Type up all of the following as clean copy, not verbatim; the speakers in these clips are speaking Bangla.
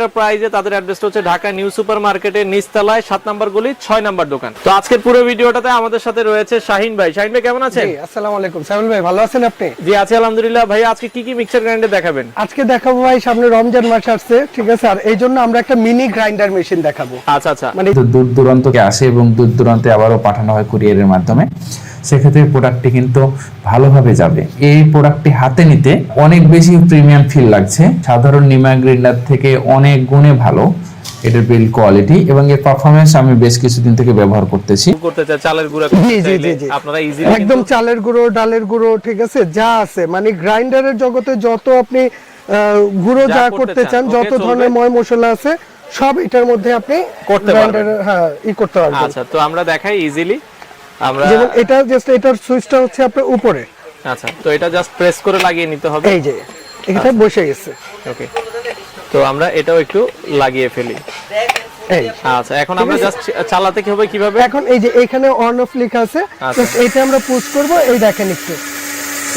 এন্টারপ্রাইজে, তাদের অ্যাড্রেসটা হচ্ছে ঢাকা নিউ সুপার মার্কেটের নিচতলায় 7 নম্বর গলি 6 নম্বর দোকান। তো আজকের পুরো ভিডিওটাতে আমাদের সাথে রয়েছে শাহিন ভাই। শাহিন ভাই কেমন আছেন? জি আসসালামু আলাইকুম। সাইমুল ভাই ভালো আছেন আপনি? জি আছি আলহামদুলিল্লাহ। ভাই আজকে কি কি মিক্সার গ্রাইন্ডার দেখাবেন? আজকে দেখাবো ভাই, সামনে রমজান মাস আসছে, ঠিক আছে, আর এই জন্য আমরা একটা মিনি গ্রাইন্ডার মেশিন দেখাবো। আচ্ছা আচ্ছা, মানে দূর দূরান্তকে আসে এবং দূর দূরান্তে আবারও পাঠানো হয় কুরিয়ারের মাধ্যমে। সেক্ষেত্রে প্রোডাক্টটি কিন্তু ভালোভাবে যাবে। এই প্রোডাক্টটি হাতে নিতে অনেক বেশি প্রিমিয়াম ফিল লাগছে, সাধারণ নিমা গ্রাইন্ডার থেকে অনেক গুণে ভালো এটার বিল্ড কোয়ালিটি এবং এর পারফরম্যান্স আমি বেশ কিছুদিন থেকে ব্যবহার করতেছি। করতে চাই চালের গুঁড়া জি করতে জি চাইলে জি জি আপনারা ইজিলি একদম চালের গুঁড়ো, ডালের গুঁড়ো, ঠিক আছে, যা আছে মানে গ্রাইন্ডারের জগতে যত আপনি গুঁড়ো যা যা করতে করতে চান, চান, ওকে, যত চলবে। ধরনের ময় মশলা আছে সব এটার মধ্যে আপনি করতে গ্রাইন্ডার পারবেন। হ্যাঁ করতে পারবেন। আচ্ছা, তো আমরা দেখাই ইজিলি। আমরা যেমন এটা জাস্ট এটার সুইচটা হচ্ছে আপনার উপরে, আচ্ছা, তো এটা জাস্ট প্রেস করে লাগিয়ে নিতে হবে। এই যে এটা বসে গেছে। ওকে, তো আমরা এটাও একটু লাগিয়ে ফেলি। এই আচ্ছা, এখন আমরা জাস্ট চালাতে কি হবে কিভাবে? এখন এই যে এখানে অন অফ লেখা আছে, আচ্ছা। জাস্ট এটা আমরা পুশ করব, এই দেখেন একটু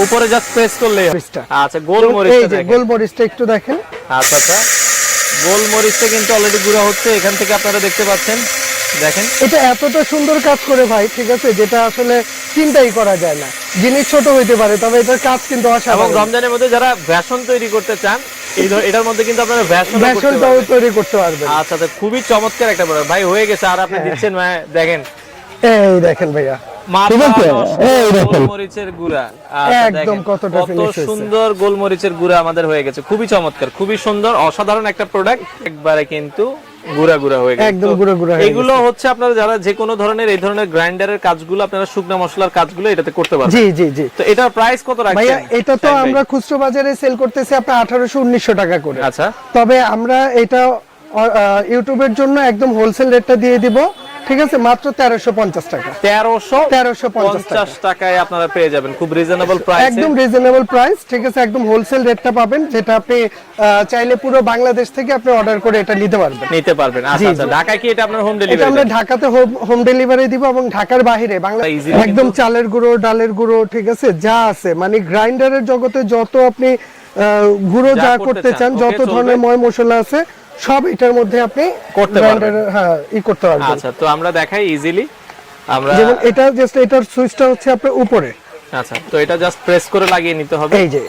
উপরে জাস্ট প্রেস করলেই হবে। মরিচটা। আচ্ছা, এই গোলমরিচটা যে দেখেন। গোলমরিচটা একটু দেখেন। আচ্ছা আচ্ছা, গোলমরিচটা কিন্তু অলরেডি গুঁড়া হচ্ছে, এখান থেকে আপনারা দেখতে পাচ্ছেন। দেখেন এটা এতটা সুন্দর কাজ করে ভাই, ঠিক আছে, যেটা আসলে চিন্তাই করা যায় না। জিনিস ছোট হইতে পারে, তবে এটার কাজ কিন্তু এবং অসাধারণ। রমজানের মধ্যে যারা বেসন তৈরি করতে চান, এটার মধ্যে কিন্তু আপনারা বেসন বেসনটাও তৈরি করতে পারবেন। আচ্ছা, তো খুবই চমৎকার একটা প্রোডাক্ট ভাই, হয়ে গেছে। আর আপনি দিচ্ছেন দেখেন, এই দেখেন ভাইয়া, মাত্র ঠিক আছে? 10 এই দেখেন। গোলমরিচের গুঁড়া। আচ্ছা, একদম দেখেন কতটা কত finish হয়েছে। সুন্দর গোলমরিচের গুঁড়া আমাদের হয়ে গেছে। খুবই চমৎকার, খুবই সুন্দর, অসাধারণ একটা প্রোডাক্ট। একবারে কিন্তু গুঁড়া গুঁড়া হয়ে গেছে। একদম তো গুঁড়া গুঁড়া হয়ে এগুলো হচ্ছে আপনারা যারা যে কোনো ধরনের এই ধরনের গ্রাইন্ডারের কাজগুলো, আপনারা শুকনো মশলার কাজগুলো এটাতে করতে পারবেন। জি জি জি। তো এটার প্রাইস কত রাখছেন ভাইয়া এটা তো শাহিন ভাই? আমরা খুচরো বাজারে সেল করতেছি আপনার 1800-1900 টাকা করে। আচ্ছা, তবে আমরা এটা ইউটিউবের জন্য একদম হোলসেল রেটটা দিয়ে দিব, ঠিক আছে, মাত্র 1350 টাকা। 1350 টাকায় আপনারা পেয়ে যাবেন খুব রিজনেবল প্রাইসে। একদম রিজনেবল প্রাইস, ঠিক আছে, একদম হোলসেল রেটটা পাবেন, যেটা আপনি চাইলে পুরো বাংলাদেশ থেকে আপনি অর্ডার করে এটা নিতে পারবেন। নিতে পারবেন। আচ্ছা আচ্ছা, ঢাকায় কি এটা আপনার হোম এটা ডেলিভারি? আমরা ঢাকাতে হোম ডেলিভারি দিব এবং ঢাকার বাইরে বাংলা Easy একদম চালের গুঁড়ো, ডালের গুঁড়ো, ঠিক আছে, যা আছে মানে গ্রাইন্ডারের জগতে যত আপনি গুঁড়ো যা যা করতে করতে চান, চান, ওকে, যত চলবে। ধরনের ময় মশলা আছে সব এটার মধ্যে আপনি করতে গ্রাইন্ডার পারবেন। হ্যাঁ করতে পারবেন। আচ্ছা, তো আমরা দেখাই ইজিলি। আমরা যেমন এটা জাস্ট এটার সুইচটা হচ্ছে আপনার উপরে, আচ্ছা, তো এটা জাস্ট প্রেস করে লাগিয়ে নিতে হবে। এই যে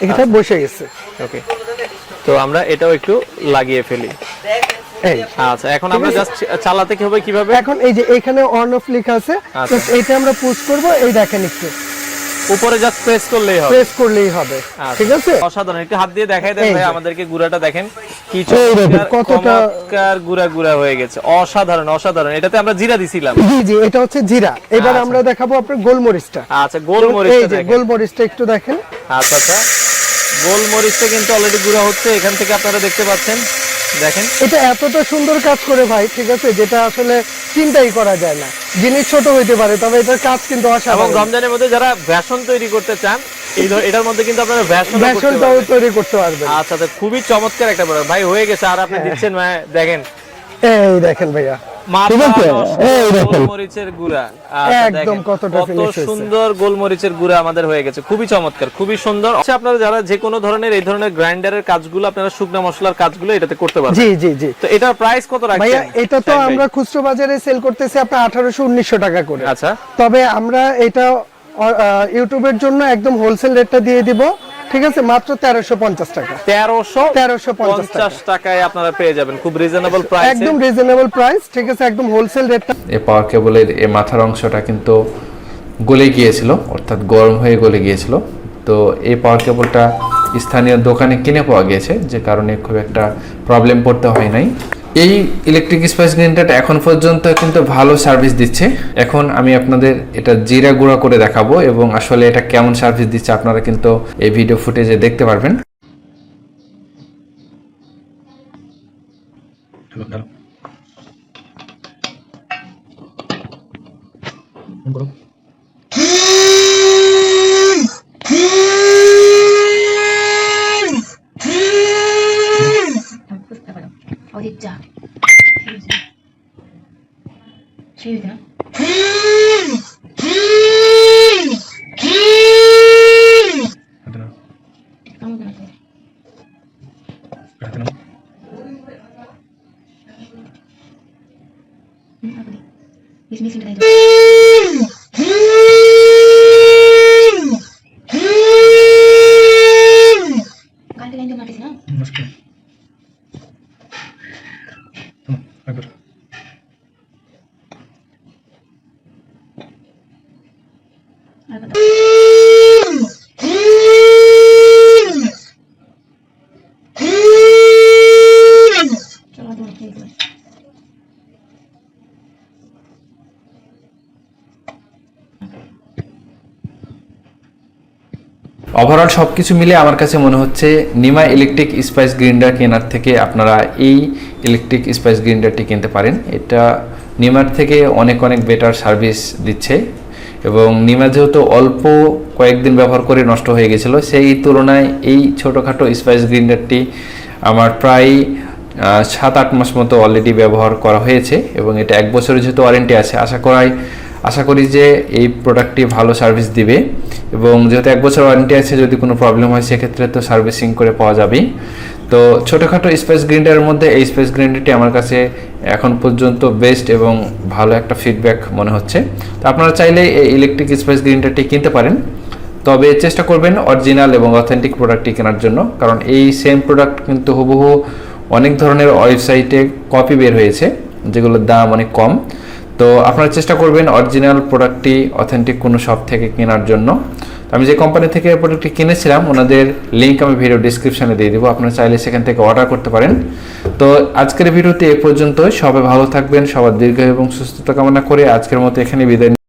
এটা বসে গেছে। ওকে, তো আমরা এটাও একটু লাগিয়ে ফেলি। এই আচ্ছা, এখন আমরা জাস্ট চালাতে কি হবে কিভাবে? এখন এই যে এখানে অন অফ লেখা আছে, আচ্ছা। জাস্ট এটা আমরা পুশ করব, এই দেখেন একটু উপরে জাস্ট প্রেস করলেই হবে। প্রেস করলেই হবে, আচ্ছা, ঠিক আছে। অসাধারণ। একটু হাত দিয়ে দেখাই দেন এই ভাই যে। আমাদেরকে গুঁড়াটা দেখেন কি এই দেখেন, চমৎকার, কতটা চমৎকার গুঁড়া গুঁড়া হয়ে গেছে। অসাধারণ অসাধারণ। এটাতে আমরা জিরা দিছিলাম। জি জি, এটা হচ্ছে জিরা। এবার আচ্ছা। আমরা দেখাবো আপনার গোলমরিচটা। আচ্ছা, এই গোলমরিচটা যে দেখেন। গোলমরিচটা একটু দেখেন। আচ্ছা আচ্ছা, গোলমরিচটা কিন্তু অলরেডি গুঁড়া হচ্ছে, এখান থেকে আপনারা দেখতে পাচ্ছেন। দেখেন এটা এতটা সুন্দর কাজ করে ভাই, ঠিক আছে, যেটা আসলে চিন্তাই করা যায় না। জিনিস ছোট হইতে পারে, তবে এটার কাজ কিন্তু এবং অসাধারণ। রমজানের মধ্যে যারা বেসন তৈরি করতে চান, এটার মধ্যে কিন্তু আপনারা বেসনটাও তৈরি করতে পারবেন। আচ্ছা, তো খুবই চমৎকার একটা প্রোডাক্ট ভাই, হয়ে গেছে। আর আপনি দিচ্ছেন দেখেন, এই দেখেন ভাইয়া, মাত্র ঠিক আছে? 10 এই দেখেন। গোলমরিচের গুঁড়া। আচ্ছা, একদম দেখেন কতটা কত finish হয়েছে। সুন্দর গোলমরিচের গুঁড়া আমাদের হয়ে গেছে। খুবই চমৎকার, খুবই সুন্দর। আচ্ছা, আপনারা যারা যে কোনো ধরনের এই ধরনের গ্রাইন্ডারের কাজগুলো, আপনারা শুকনো মশলার কাজগুলো এটাতে করতে পারবেন। জি জি জি। তো এটার প্রাইস কত রাখছেন ভাইয়া এটা তো শাহিন ভাই? আমরা খুচরো বাজারে সেল করতেছি আপনার 1800-1900 টাকা করে। আচ্ছা, তবে আমরা এটা ইউটিউবের জন্য একদম হোলসেল রেটটা দিয়ে দিব, ঠিক আছে, মাত্র 1350 টাকা। 1350 টাকায় আপনারা পেয়ে যাবেন খুব রিজনেবল প্রাইসে। একদম রিজনেবল প্রাইস, ঠিক আছে, একদম হোলসেল রেটটা। এই পাওয়ার কেবলের এই মাথার অংশটা কিন্তু গলে গিয়েছিল, অর্থাৎ গরম হয়ে গলে গিয়েছিল। তো এই পাওয়ার কেবলটা স্থানীয় দোকানে কিনে পাওয়া গিয়েছে, যে কারণে খুব একটা প্রবলেম পড়তে হয় নাই। এই ইলেকট্রিক স্পাইস গ্রাইন্ডারটা এখন পর্যন্ত কিন্তু ভালো সার্ভিস দিচ্ছে। এখন আমি আপনাদের এটা জিরা গুঁড়া করে দেখাবো এবং আসলে এটা কেমন সার্ভিস দিচ্ছে আপনারা কিন্তু এই ভিডিও ফুটেজে দেখতে পারবেন। 어딨죠? 쉬우세요? 아무거나 돼. Agudi. He's missing the title. গানটা লাইন দিয়ে মারতেছি না মুশকিল একবার আর কথা চলো তুমি খেয়ে দিও ওভারঅল সব কিছু মিলে আমার কাছে মনে হচ্ছে নিমা ইলেকট্রিক স্পাইস গ্রাইন্ডার কেনার থেকে আপনারা এই ইলেকট্রিক স্পাইস গ্রাইন্ডারটি কিনতে পারেন। এটা নিমার থেকে অনেক অনেক বেটার সার্ভিস দিচ্ছে এবং নিমা যেহেতু অল্প কয়েকদিন ব্যবহার করে নষ্ট হয়ে গেছিলো, সেই তুলনায় এই ছোটোখাটো স্পাইস গ্রাইন্ডারটি আমার প্রায় 7-8 মাস মতো অলরেডি ব্যবহার করা হয়েছে এবং এটা 1 বছরের যেহেতু ওয়ারেন্টি আছে, আশা করি যে এই প্রোডাক্টটি ভালো সার্ভিস দিবে এবং যেহেতু 1 বছর ওয়ারেন্টি আছে, যদি কোনো প্রবলেম হয় সেক্ষেত্রে তো সার্ভিসিং করে পাওয়া যাবেই। তো ছোটোখাটো স্পেস গ্রাইন্ডারের মধ্যে এই স্পেস গ্রাইন্ডারটি আমার কাছে এখন পর্যন্ত বেস্ট এবং ভালো একটা ফিডব্যাক মনে হচ্ছে। তো আপনারা চাইলে এই ইলেকট্রিক স্পেস গ্রাইন্ডারটি কিনতে পারেন, তবে চেষ্টা করবেন অরিজিনাল এবং অথেন্টিক প্রোডাক্টটি কেনার জন্য, কারণ এই সেম প্রোডাক্ট কিন্তু হুবহু অনেক ধরনের ওয়েবসাইটে কপি বের হয়েছে যেগুলোর দাম অনেক কম। তো আপনারা চেষ্টা করবেন অরিজিনাল প্রোডাক্টটি অথেন্টিক কোনো শপ থেকে কেনার জন্য। আমি যে কোম্পানি থেকে প্রোডাক্টটি কিনেছিলাম ওনাদের লিঙ্ক আমি ভিডিও ডিসক্রিপশনে দিয়ে দেবো, আপনারা চাইলে সেখান থেকে অর্ডার করতে পারেন। তো আজকের ভিডিওতে এ পর্যন্ত, সবাই ভালো থাকবেন, সবার দীর্ঘ এবং সুস্থতা কামনা করে আজকের মতো এখানে বিদায়।